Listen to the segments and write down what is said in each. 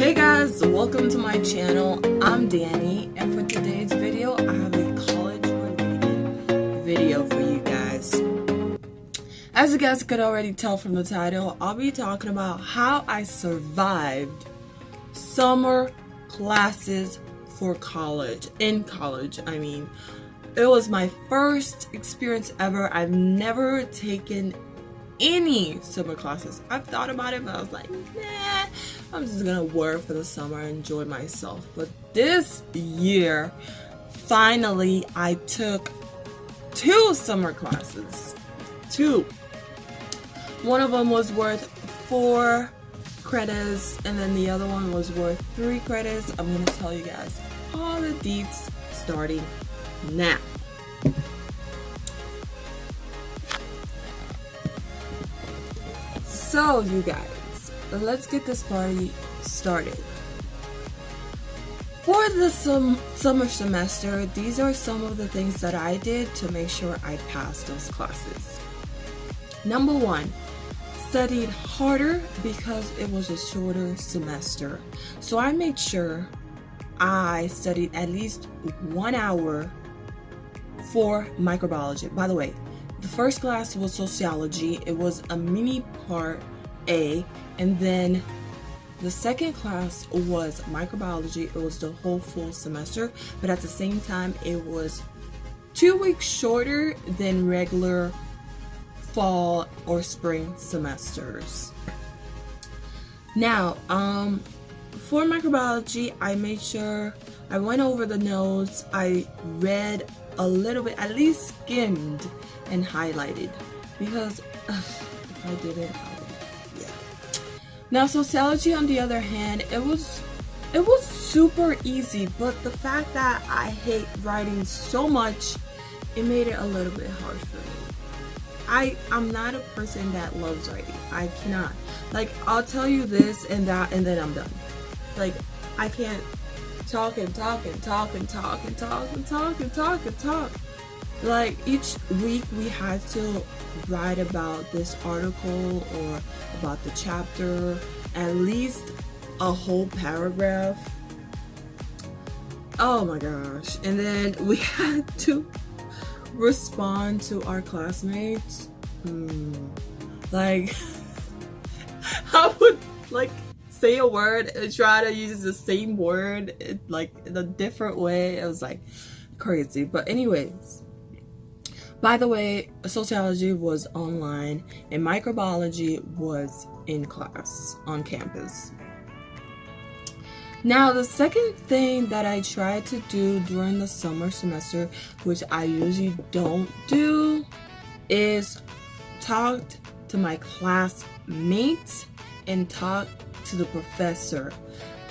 Hey guys, welcome to my channel. I'm Danny, and for today's video I have a college related video for you guys. As you guys could already tell from the title, I'll be talking about how I survived summer classes for college. In college, I mean. It was my first experience ever. I've never taken any summer classes. I've thought about it, but I was like, nah, I'm just gonna work for the summer and enjoy myself. But this year, finally, I took 2 summer classes. 2. One of them was worth 4 credits, and then the other one was worth 3 credits. I'm gonna tell you guys all the deets starting now. So you guys, let's get this party started. For the summer semester, these are some of the things that I did to make sure I passed those classes. Number 1, studied harder because it was a shorter semester. So I made sure I studied at least 1 hour for microbiology. By the way, the first class was sociology. It was a mini part A, and then the second class was microbiology. It was the whole full semester, but at the same time it was 2 weeks shorter than regular fall or spring semesters. Now, for microbiology, I made sure I went over the notes. I read a little bit, at least skimmed and highlighted, because if I didn't, yeah. Now sociology, on the other hand, it was super easy, but the fact that I hate writing so much, it made it a little bit hard for me. I'm not a person that loves writing. I cannot. Like, I'll tell you this and that, and then I'm done. Like, I can't talk and talk and talk and talk and talk and talk and talk and talk. Like, each week we had to write about this article or about the chapter, at least a whole paragraph. Oh my gosh. And then we had to respond to our classmates. Like, I would like say a word and try to use the same word like in a different way. It was like crazy. But anyways, by the way, sociology was online and microbiology was in class on campus. Now, the second thing that I tried to do during the summer semester, which I usually don't do, is talk to my classmates and talk to the professor.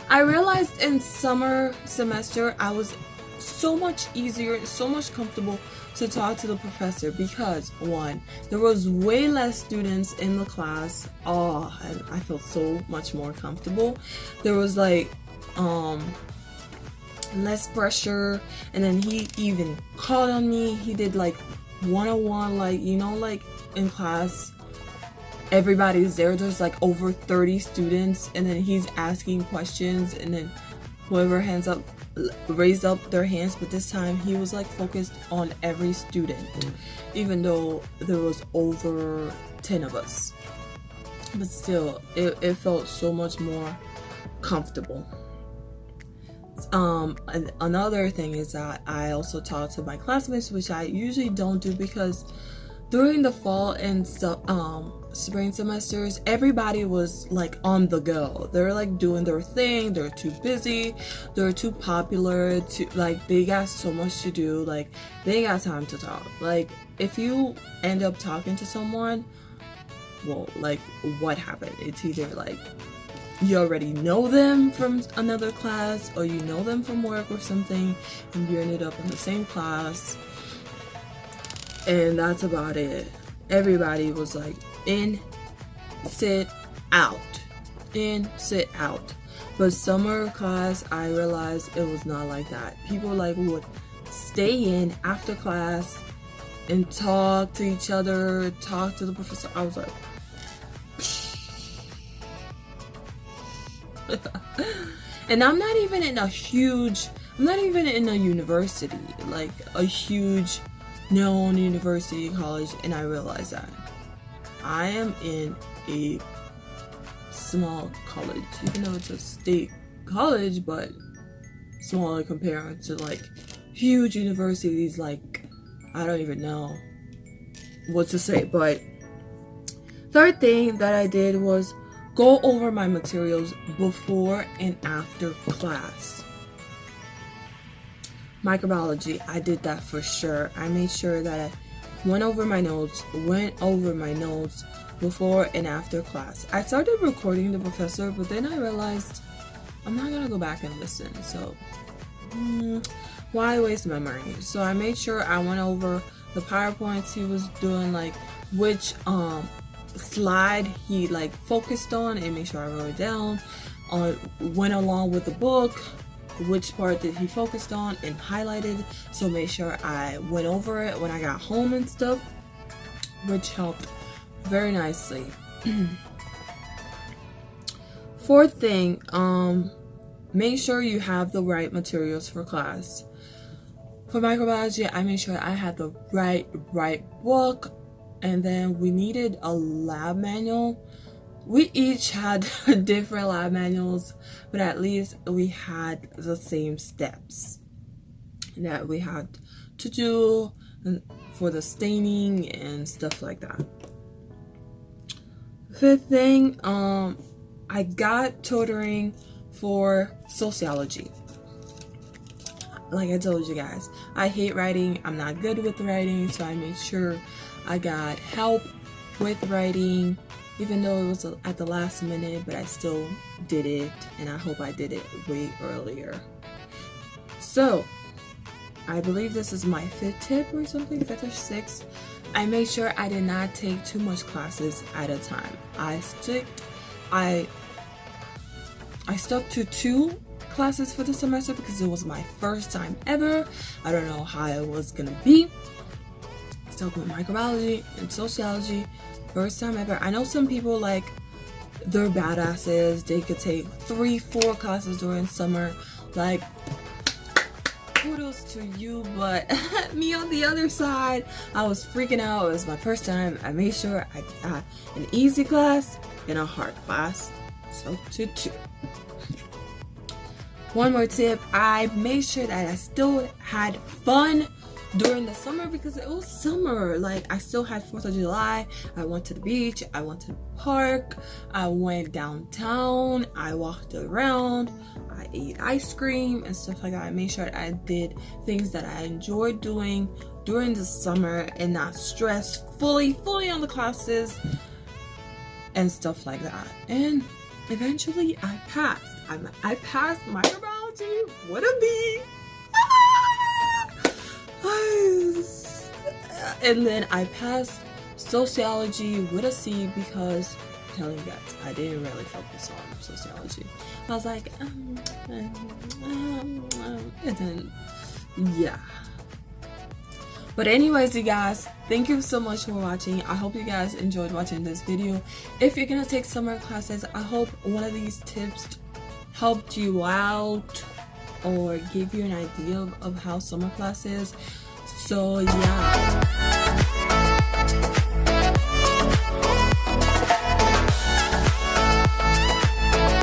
I realized in summer semester I was so much easier, so much comfortable to talk to the professor because, 1, there was way less students in the class. And I felt so much more comfortable. There was like less pressure, and then he even called on me. He did like 101, like, you know, like in class everybody's there's like over 30 students, and then he's asking questions, and then whoever raised up their hands, but this time he was like focused on every student, even though there was over 10 of us. But still, it felt so much more comfortable. Another thing is that I also talk to my classmates, which I usually don't do because during the fall and spring semesters, everybody was like on the go. They're like doing their thing. They're too busy. They're too popular. Like, they got so much to do. Like, they ain't got time to talk. Like, if you end up talking to someone, well, like, what happened? It's either like you already know them from another class, or you know them from work or something, and you ended up in the same class. And that's about it. Everybody was like in, sit, out. In, sit, out. But summer class, I realized it was not like that. People like would stay in after class and talk to each other, talk to the professor. I was like, And I'm not even in a university, like a huge known university, college, and I realize that. I am in a small college, even though it's a state college, but smaller compared to like huge universities. Like, I don't even know what to say. But third thing that I did was go over my materials before and after class. Microbiology, I did that for sure. I made sure that I went over my notes before and after class. I started recording the professor, but then I realized I'm not gonna go back and listen, so why waste memory? So I made sure I went over the PowerPoints he was doing, like which slide he like focused on, and make sure I wrote it down. Went along with the book, which part did he focused on and highlighted, so make sure I went over it when I got home and stuff, which helped very nicely. Fourth thing, make sure you have the right materials for class. For microbiology, I made sure I had the right book, and then we needed a lab manual. We each had different lab manuals, but at least we had the same steps that we had to do for the staining and stuff like that. Fifth thing, I got tutoring for sociology. Like I told you guys, I hate writing. I'm not good with writing, so I made sure I got help with writing, even though it was at the last minute, but I still did it, and I hope I did it way earlier. So I believe this is my fifth tip or something, fifth or sixth. I made sure I did not take too much classes at a time. I stuck to 2 classes for the semester because it was my first time ever. I don't know how it was gonna be. Stuck with microbiology and sociology, first time ever. I know some people, like, they're badasses. They could take 3-4 classes during summer. Like, kudos to you, but me on the other side, I was freaking out. It was my first time. I made sure I got an easy class and a hard class. So to 2. One more tip, I made sure that I still had fun during the summer because it was summer. Like, I still had 4th of July. I went to the beach, I went to the park, I went downtown, I walked around, I ate ice cream and stuff like that. I made sure I did things that I enjoyed doing during the summer and not stress fully on the classes and stuff like that. And eventually I passed. I passed microbiology with a B. And then I passed sociology with a C because, I'm telling you guys, I didn't really focus on sociology. I was like, and then, yeah. But anyways, you guys, thank you so much for watching. I hope you guys enjoyed watching this video. If you're gonna take summer classes, I hope one of these tips helped you out or give you an idea of how summer class is. So yeah.